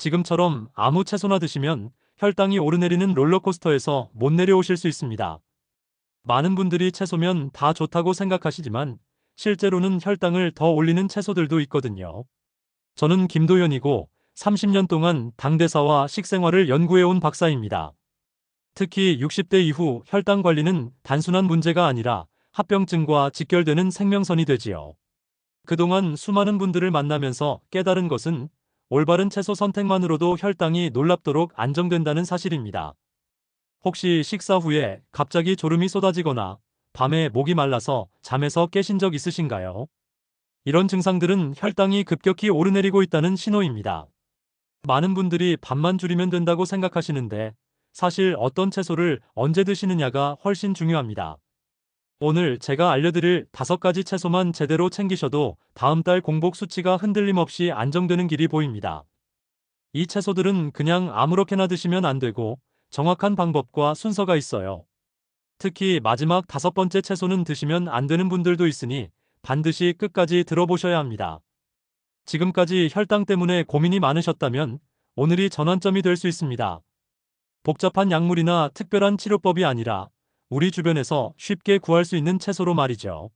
지금처럼 아무 채소나 드시면 혈당이 오르내리는 롤러코스터에서 못 내려오실 수 있습니다. 많은 분들이 채소면 다 좋다고 생각하시지만 실제로는 혈당을 더 올리는 채소들도 있거든요. 저는 김도연이고 30년 동안 당대사와 식생활을 연구해온 박사입니다. 특히 60대 이후 혈당 관리는 단순한 문제가 아니라 합병증과 직결되는 생명선이 되지요. 그동안 수많은 분들을 만나면서 깨달은 것은 올바른 채소 선택만으로도 혈당이 놀랍도록 안정된다는 사실입니다. 혹시 식사 후에 갑자기 졸음이 쏟아지거나 밤에 목이 말라서 잠에서 깨신 적 있으신가요? 이런 증상들은 혈당이 급격히 오르내리고 있다는 신호입니다. 많은 분들이 밥만 줄이면 된다고 생각하시는데 사실 어떤 채소를 언제 드시느냐가 훨씬 중요합니다. 오늘 제가 알려드릴 5가지 채소만 제대로 챙기셔도 다음 달 공복 수치가 흔들림 없이 안정되는 길이 보입니다. 이 채소들은 그냥 아무렇게나 드시면 안 되고 정확한 방법과 순서가 있어요. 특히 마지막 5번째 채소는 드시면 안 되는 분들도 있으니 반드시 끝까지 들어보셔야 합니다. 지금까지 혈당 때문에 고민이 많으셨다면 오늘이 전환점이 될 수 있습니다. 복잡한 약물이나 특별한 치료법이 아니라 우리 주변에서 쉽게 구할 수 있는 채소로 말이죠.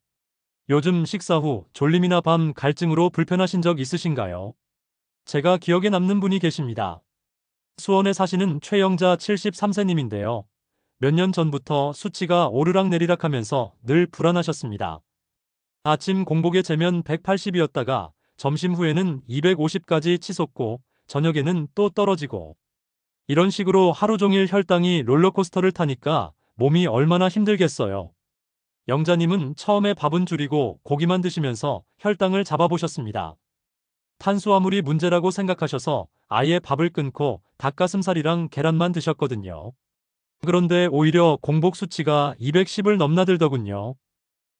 요즘 식사 후 졸림이나 밤 갈증으로 불편하신 적 있으신가요? 제가 기억에 남는 분이 계십니다. 수원에 사시는 최영자 73세님인데요. 몇 년 전부터 수치가 오르락내리락 하면서 늘 불안하셨습니다. 아침 공복에 재면 180이었다가 점심 후에는 250까지 치솟고 저녁에는 또 떨어지고 이런 식으로 하루 종일 혈당이 롤러코스터를 타니까 몸이 얼마나 힘들겠어요. 영자님은 처음에 밥은 줄이고 고기만 드시면서 혈당을 잡아보셨습니다. 탄수화물이 문제라고 생각하셔서 아예 밥을 끊고 닭가슴살이랑 계란만 드셨거든요. 그런데 오히려 공복 수치가 210을 넘나들더군요.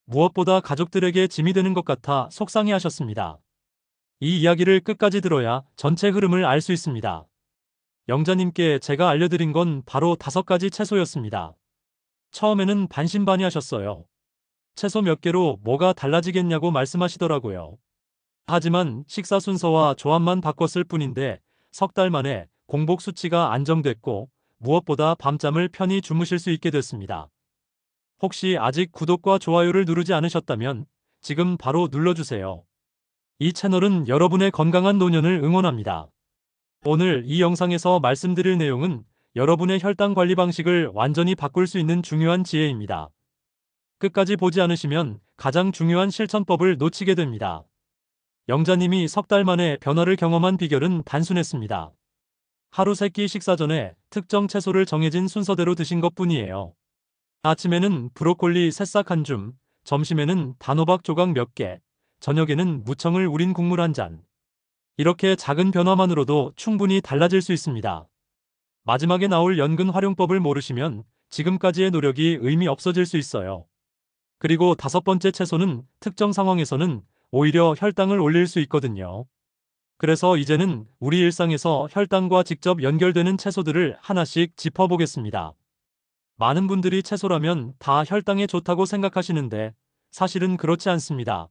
무엇보다 가족들에게 짐이 되는 것 같아 속상해 하셨습니다. 이 이야기를 끝까지 들어야 전체 흐름을 알 수 있습니다. 영자님께 제가 알려드린 건 바로 5가지 채소였습니다. 처음에는 반신반의하셨어요. 채소 몇 개로 뭐가 달라지겠냐고 말씀하시더라고요. 하지만 식사 순서와 조합만 바꿨을 뿐인데 석 달 만에 공복 수치가 안정됐고 무엇보다 밤잠을 편히 주무실 수 있게 됐습니다. 혹시 아직 구독과 좋아요를 누르지 않으셨다면 지금 바로 눌러주세요. 이 채널은 여러분의 건강한 노년을 응원합니다. 오늘 이 영상에서 말씀드릴 내용은 여러분의 혈당 관리 방식을 완전히 바꿀 수 있는 중요한 지혜입니다. 끝까지 보지 않으시면 가장 중요한 실천법을 놓치게 됩니다. 영자님이 석 달 만에 변화를 경험한 비결은 단순했습니다. 하루 3끼 식사 전에 특정 채소를 정해진 순서대로 드신 것뿐이에요. 아침에는 브로콜리 새싹 한 줌, 점심에는 단호박 조각 몇 개, 저녁에는 무청을 우린 국물 한 잔. 이렇게 작은 변화만으로도 충분히 달라질 수 있습니다. 마지막에 나올 연근 활용법을 모르시면 지금까지의 노력이 의미 없어질 수 있어요. 그리고 5번째 채소는 특정 상황에서는 오히려 혈당을 올릴 수 있거든요. 그래서 이제는 우리 일상에서 혈당과 직접 연결되는 채소들을 하나씩 짚어보겠습니다. 많은 분들이 채소라면 다 혈당에 좋다고 생각하시는데 사실은 그렇지 않습니다.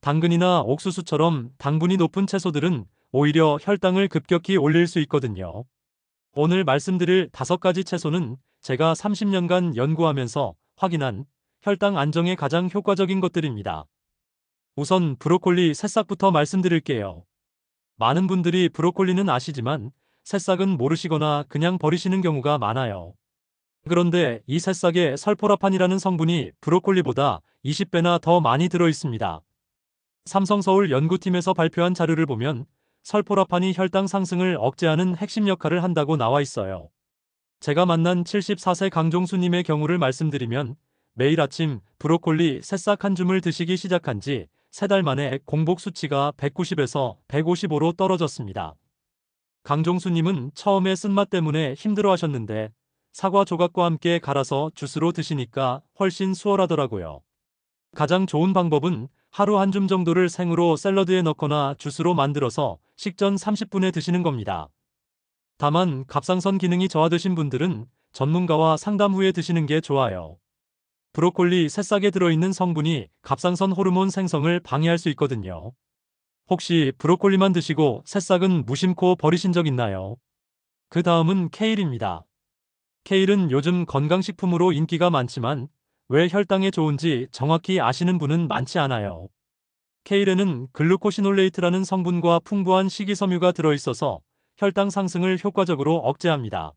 당근이나 옥수수처럼 당분이 높은 채소들은 오히려 혈당을 급격히 올릴 수 있거든요. 오늘 말씀드릴 5가지 채소는 제가 30년간 연구하면서 확인한 혈당 안정에 가장 효과적인 것들입니다. 우선 브로콜리 새싹부터 말씀드릴게요. 많은 분들이 브로콜리는 아시지만 새싹은 모르시거나 그냥 버리시는 경우가 많아요. 그런데 이 새싹에 설포라판이라는 성분이 브로콜리보다 20배나 더 많이 들어 있습니다. 삼성서울 연구팀에서 발표한 자료를 보면 설포라판이 혈당 상승을 억제하는 핵심 역할을 한다고 나와 있어요. 제가 만난 74세 강종수님의 경우를 말씀드리면 매일 아침 브로콜리 새싹 한 줌을 드시기 시작한 지 3달 만에 공복 수치가 190에서 155로 떨어졌습니다. 강종수님은 처음에 쓴맛 때문에 힘들어 하셨는데 사과 조각과 함께 갈아서 주스로 드시니까 훨씬 수월하더라고요. 가장 좋은 방법은 하루 한 줌 정도를 생으로 샐러드에 넣거나 주스로 만들어서 식전 30분에 드시는 겁니다. 다만 갑상선 기능이 저하되신 분들은 전문가와 상담 후에 드시는 게 좋아요. 브로콜리 새싹에 들어있는 성분이 갑상선 호르몬 생성을 방해할 수 있거든요. 혹시 브로콜리만 드시고 새싹은 무심코 버리신 적 있나요? 그 다음은 케일입니다. 케일은 요즘 건강식품으로 인기가 많지만 왜 혈당에 좋은지 정확히 아시는 분은 많지 않아요. 케일에는 글루코시놀레이트라는 성분과 풍부한 식이섬유가 들어있어서 혈당 상승을 효과적으로 억제합니다.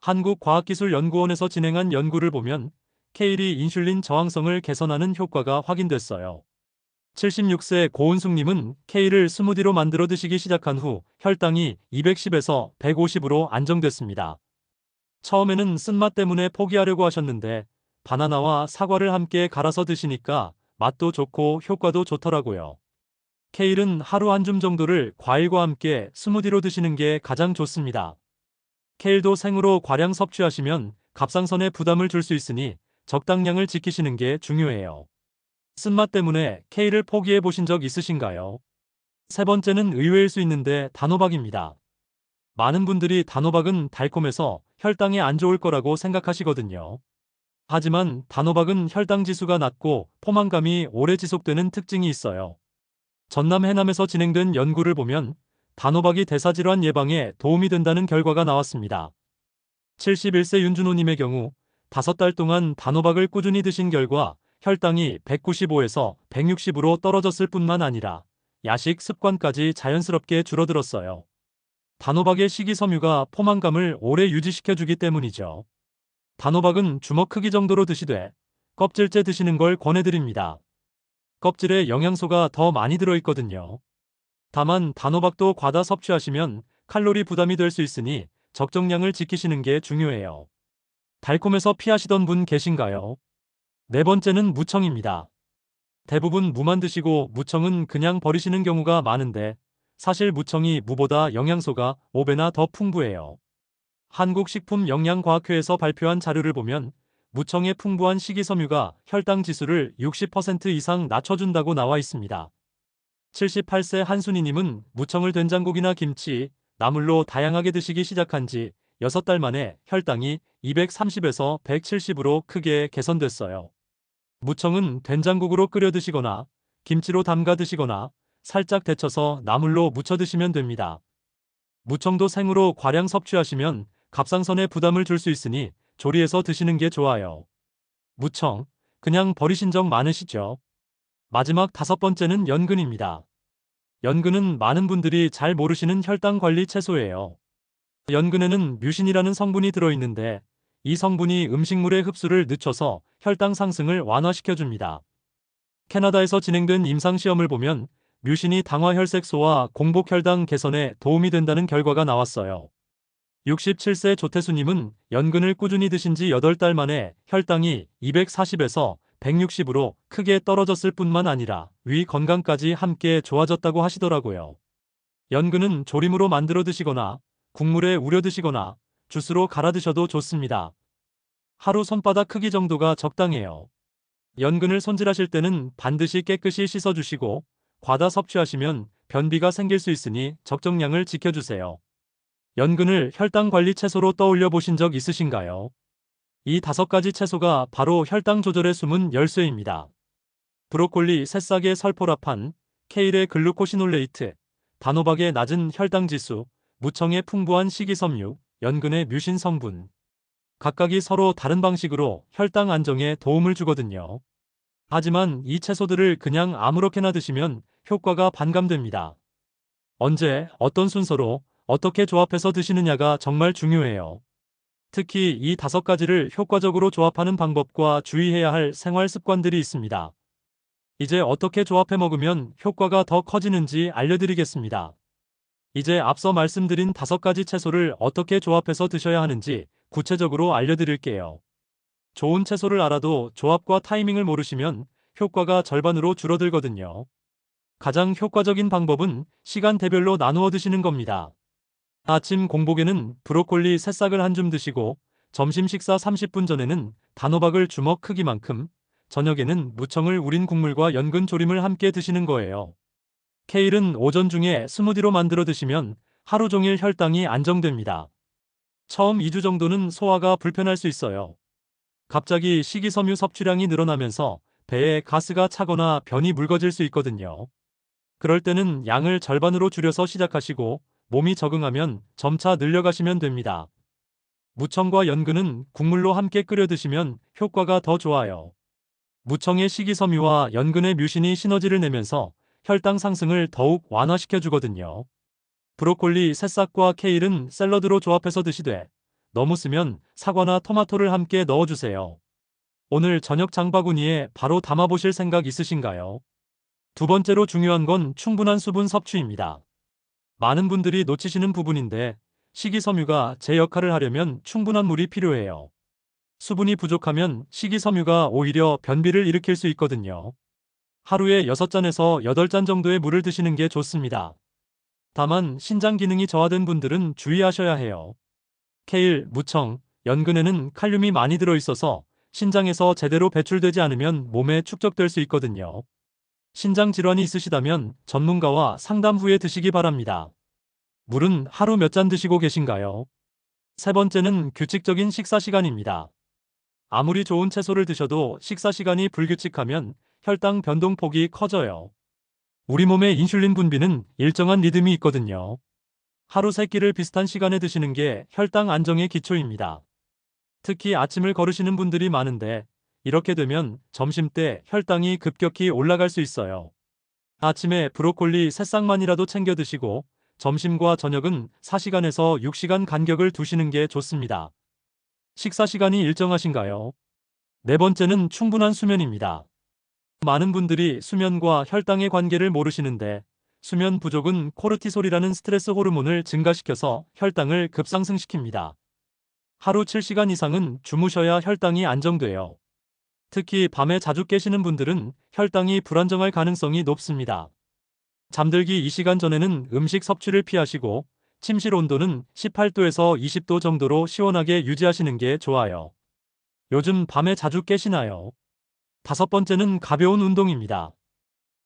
한국과학기술연구원에서 진행한 연구를 보면 케일이 인슐린 저항성을 개선하는 효과가 확인됐어요. 76세 고은숙님은 케일을 스무디로 만들어 드시기 시작한 후 혈당이 210에서 150으로 안정됐습니다. 처음에는 쓴맛 때문에 포기하려고 하셨는데 바나나와 사과를 함께 갈아서 드시니까 맛도 좋고 효과도 좋더라고요. 케일은 하루 한 줌 정도를 과일과 함께 스무디로 드시는 게 가장 좋습니다. 케일도 생으로 과량 섭취하시면 갑상선에 부담을 줄 수 있으니 적당량을 지키시는 게 중요해요. 쓴맛 때문에 케일을 포기해 보신 적 있으신가요? 세 번째는 의외일 수 있는데 단호박입니다. 많은 분들이 단호박은 달콤해서 혈당에 안 좋을 거라고 생각하시거든요. 하지만 단호박은 혈당 지수가 낮고 포만감이 오래 지속되는 특징이 있어요. 전남 해남에서 진행된 연구를 보면 단호박이 대사질환 예방에 도움이 된다는 결과가 나왔습니다. 71세 윤준호님의 경우 5달 동안 단호박을 꾸준히 드신 결과 혈당이 195에서 160으로 떨어졌을 뿐만 아니라 야식 습관까지 자연스럽게 줄어들었어요. 단호박의 식이섬유가 포만감을 오래 유지시켜주기 때문이죠. 단호박은 주먹 크기 정도로 드시되 껍질째 드시는 걸 권해드립니다. 껍질에 영양소가 더 많이 들어있거든요. 다만 단호박도 과다 섭취하시면 칼로리 부담이 될 수 있으니 적정량을 지키시는 게 중요해요. 달콤해서 피하시던 분 계신가요? 네 번째는 무청입니다. 대부분 무만 드시고 무청은 그냥 버리시는 경우가 많은데 사실 무청이 무보다 영양소가 5배나 더 풍부해요. 한국식품영양과학회에서 발표한 자료를 보면 무청의 풍부한 식이섬유가 혈당 지수를 60% 이상 낮춰준다고 나와 있습니다. 78세 한순희님은 무청을 된장국이나 김치, 나물로 다양하게 드시기 시작한 지 6달 만에 혈당이 230에서 170으로 크게 개선됐어요. 무청은 된장국으로 끓여 드시거나 김치로 담가 드시거나 살짝 데쳐서 나물로 무쳐 드시면 됩니다. 무청도 생으로 과량 섭취하시면 갑상선에 부담을 줄 수 있으니 조리해서 드시는 게 좋아요. 무청, 그냥 버리신 적 많으시죠? 마지막 5번째는 연근입니다. 연근은 많은 분들이 잘 모르시는 혈당 관리 채소예요. 연근에는 뮤신이라는 성분이 들어있는데 이 성분이 음식물의 흡수를 늦춰서 혈당 상승을 완화시켜줍니다. 캐나다에서 진행된 임상시험을 보면 뮤신이 당화혈색소와 공복혈당 개선에 도움이 된다는 결과가 나왔어요. 67세 조태수님은 연근을 꾸준히 드신 지 8달 만에 혈당이 240에서 160으로 크게 떨어졌을 뿐만 아니라 위 건강까지 함께 좋아졌다고 하시더라고요. 연근은 조림으로 만들어 드시거나 국물에 우려 드시거나 주스로 갈아 드셔도 좋습니다. 하루 손바닥 크기 정도가 적당해요. 연근을 손질하실 때는 반드시 깨끗이 씻어주시고 과다 섭취하시면 변비가 생길 수 있으니 적정량을 지켜주세요. 연근을 혈당 관리 채소로 떠올려 보신 적 있으신가요? 이 5가지 채소가 바로 혈당 조절의 숨은 열쇠입니다. 브로콜리 새싹의 설포라판, 케일의 글루코시놀레이트, 단호박의 낮은 혈당 지수, 무청의 풍부한 식이섬유, 연근의 뮤신 성분. 각각이 서로 다른 방식으로 혈당 안정에 도움을 주거든요. 하지만 이 채소들을 그냥 아무렇게나 드시면 효과가 반감됩니다. 언제, 어떤 순서로, 어떻게 조합해서 드시느냐가 정말 중요해요. 특히 이 5가지를 효과적으로 조합하는 방법과 주의해야 할 생활 습관들이 있습니다. 이제 어떻게 조합해 먹으면 효과가 더 커지는지 알려드리겠습니다. 이제 앞서 말씀드린 5가지 채소를 어떻게 조합해서 드셔야 하는지 구체적으로 알려드릴게요. 좋은 채소를 알아도 조합과 타이밍을 모르시면 효과가 절반으로 줄어들거든요. 가장 효과적인 방법은 시간대별로 나누어 드시는 겁니다. 아침 공복에는 브로콜리 새싹을 한 줌 드시고 점심 식사 30분 전에는 단호박을 주먹 크기만큼, 저녁에는 무청을 우린 국물과 연근 조림을 함께 드시는 거예요. 케일은 오전 중에 스무디로 만들어 드시면 하루 종일 혈당이 안정됩니다. 처음 2주 정도는 소화가 불편할 수 있어요. 갑자기 식이섬유 섭취량이 늘어나면서 배에 가스가 차거나 변이 묽어질 수 있거든요. 그럴 때는 양을 절반으로 줄여서 시작하시고 몸이 적응하면 점차 늘려가시면 됩니다. 무청과 연근은 국물로 함께 끓여 드시면 효과가 더 좋아요. 무청의 식이섬유와 연근의 뮤신이 시너지를 내면서 혈당 상승을 더욱 완화시켜 주거든요. 브로콜리, 새싹과 케일은 샐러드로 조합해서 드시되 너무 쓰면 사과나 토마토를 함께 넣어주세요. 오늘 저녁 장바구니에 바로 담아보실 생각 있으신가요? 두 번째로 중요한 건 충분한 수분 섭취입니다. 많은 분들이 놓치시는 부분인데 식이섬유가 제 역할을 하려면 충분한 물이 필요해요. 수분이 부족하면 식이섬유가 오히려 변비를 일으킬 수 있거든요. 하루에 6잔에서 8잔 정도의 물을 드시는 게 좋습니다. 다만 신장 기능이 저하된 분들은 주의하셔야 해요. 케일, 무청, 연근에는 칼륨이 많이 들어있어서 신장에서 제대로 배출되지 않으면 몸에 축적될 수 있거든요. 신장 질환이 있으시다면 전문가와 상담 후에 드시기 바랍니다. 물은 하루 몇 잔 드시고 계신가요? 세 번째는 규칙적인 식사 시간입니다. 아무리 좋은 채소를 드셔도 식사 시간이 불규칙하면 혈당 변동폭이 커져요. 우리 몸의 인슐린 분비는 일정한 리듬이 있거든요. 하루 3끼를 비슷한 시간에 드시는 게 혈당 안정의 기초입니다. 특히 아침을 거르시는 분들이 많은데 이렇게 되면 점심때 혈당이 급격히 올라갈 수 있어요. 아침에 브로콜리 새싹만이라도 챙겨 드시고 점심과 저녁은 4시간에서 6시간 간격을 두시는 게 좋습니다. 식사 시간이 일정하신가요? 네 번째는 충분한 수면입니다. 많은 분들이 수면과 혈당의 관계를 모르시는데 수면 부족은 코르티솔이라는 스트레스 호르몬을 증가시켜서 혈당을 급상승시킵니다. 하루 7시간 이상은 주무셔야 혈당이 안정돼요. 특히 밤에 자주 깨시는 분들은 혈당이 불안정할 가능성이 높습니다. 잠들기 2시간 전에는 음식 섭취를 피하시고 침실 온도는 18도에서 20도 정도로 시원하게 유지하시는 게 좋아요. 요즘 밤에 자주 깨시나요? 다섯 번째는 가벼운 운동입니다.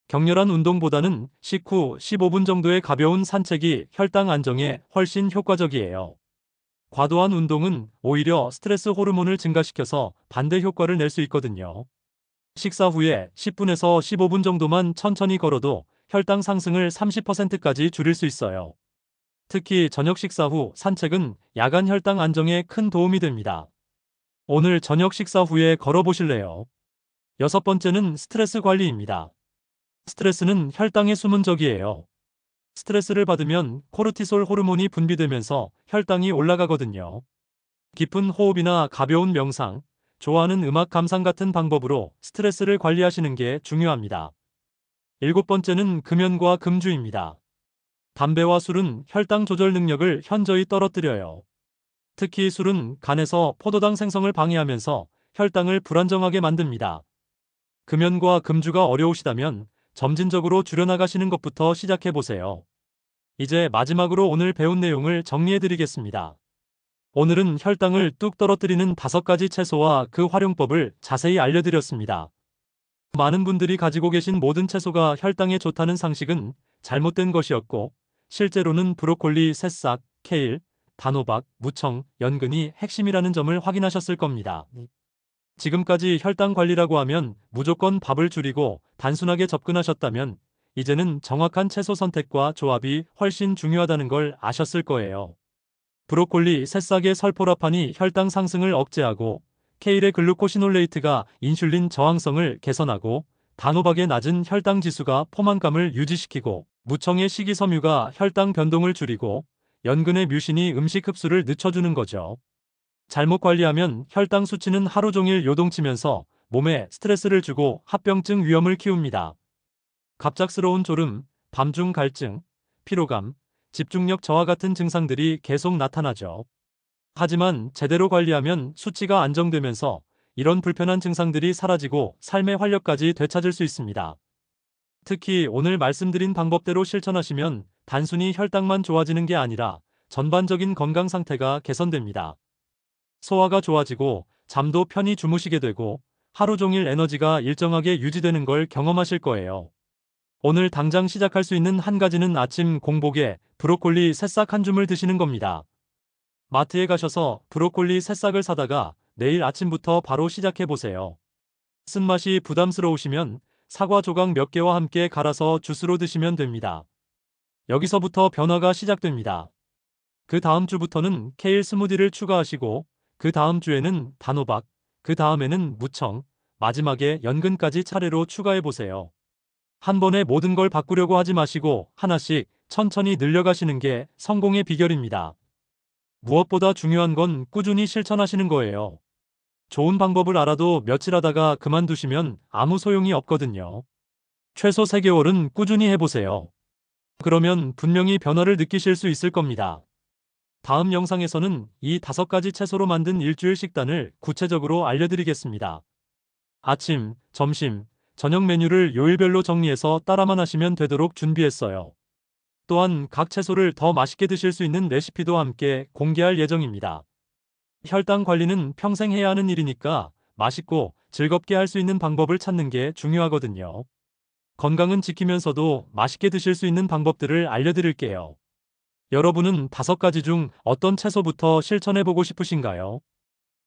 격렬한 운동보다는 식후 15분 정도의 가벼운 산책이 혈당 안정에 훨씬 효과적이에요. 과도한 운동은 오히려 스트레스 호르몬을 증가시켜서 반대 효과를 낼 수 있거든요. 식사 후에 10분에서 15분 정도만 천천히 걸어도 혈당 상승을 30%까지 줄일 수 있어요. 특히 저녁 식사 후 산책은 야간 혈당 안정에 큰 도움이 됩니다. 오늘 저녁 식사 후에 걸어보실래요? 여섯 번째는 스트레스 관리입니다. 스트레스는 혈당의 숨은 적이에요. 스트레스를 받으면 코르티솔 호르몬이 분비되면서 혈당이 올라가거든요. 깊은 호흡이나 가벼운 명상, 좋아하는 음악 감상 같은 방법으로 스트레스를 관리하시는 게 중요합니다. 일곱 번째는 금연과 금주입니다. 담배와 술은 혈당 조절 능력을 현저히 떨어뜨려요. 특히 술은 간에서 포도당 생성을 방해하면서 혈당을 불안정하게 만듭니다. 금연과 금주가 어려우시다면 점진적으로 줄여나가시는 것부터 시작해보세요. 이제 마지막으로 오늘 배운 내용을 정리해드리겠습니다. 오늘은 혈당을 뚝 떨어뜨리는 5가지 채소와 그 활용법을 자세히 알려드렸습니다. 많은 분들이 가지고 계신 모든 채소가 혈당에 좋다는 상식은 잘못된 것이었고, 실제로는 브로콜리, 새싹, 케일, 단호박, 무청, 연근이 핵심이라는 점을 확인하셨을 겁니다. 지금까지 혈당 관리라고 하면 무조건 밥을 줄이고 단순하게 접근하셨다면 이제는 정확한 채소 선택과 조합이 훨씬 중요하다는 걸 아셨을 거예요. 브로콜리, 새싹의 설포라판이 혈당 상승을 억제하고 케일의 글루코시놀레이트가 인슐린 저항성을 개선하고 단호박의 낮은 혈당 지수가 포만감을 유지시키고 무청의 식이섬유가 혈당 변동을 줄이고 연근의 뮤신이 음식 흡수를 늦춰주는 거죠. 잘못 관리하면 혈당 수치는 하루 종일 요동치면서 몸에 스트레스를 주고 합병증 위험을 키웁니다. 갑작스러운 졸음, 밤중 갈증, 피로감, 집중력 저하 같은 증상들이 계속 나타나죠. 하지만 제대로 관리하면 수치가 안정되면서 이런 불편한 증상들이 사라지고 삶의 활력까지 되찾을 수 있습니다. 특히 오늘 말씀드린 방법대로 실천하시면 단순히 혈당만 좋아지는 게 아니라 전반적인 건강 상태가 개선됩니다. 소화가 좋아지고 잠도 편히 주무시게 되고 하루 종일 에너지가 일정하게 유지되는 걸 경험하실 거예요. 오늘 당장 시작할 수 있는 한 가지는 아침 공복에 브로콜리 새싹 한 줌을 드시는 겁니다. 마트에 가셔서 브로콜리 새싹을 사다가 내일 아침부터 바로 시작해 보세요. 쓴맛이 부담스러우시면 사과 조각 몇 개와 함께 갈아서 주스로 드시면 됩니다. 여기서부터 변화가 시작됩니다. 그 다음 주부터는 케일 스무디를 추가하시고, 그 다음 주에는 단호박, 그 다음에는 무청, 마지막에 연근까지 차례로 추가해보세요. 한 번에 모든 걸 바꾸려고 하지 마시고 하나씩 천천히 늘려가시는 게 성공의 비결입니다. 무엇보다 중요한 건 꾸준히 실천하시는 거예요. 좋은 방법을 알아도 며칠 하다가 그만두시면 아무 소용이 없거든요. 최소 3개월은 꾸준히 해보세요. 그러면 분명히 변화를 느끼실 수 있을 겁니다. 다음 영상에서는 이 5가지 채소로 만든 일주일 식단을 구체적으로 알려드리겠습니다. 아침, 점심, 저녁 메뉴를 요일별로 정리해서 따라만 하시면 되도록 준비했어요. 또한 각 채소를 더 맛있게 드실 수 있는 레시피도 함께 공개할 예정입니다. 혈당 관리는 평생 해야 하는 일이니까 맛있고 즐겁게 할 수 있는 방법을 찾는 게 중요하거든요. 건강은 지키면서도 맛있게 드실 수 있는 방법들을 알려드릴게요. 여러분은 5가지 중 어떤 채소부터 실천해보고 싶으신가요?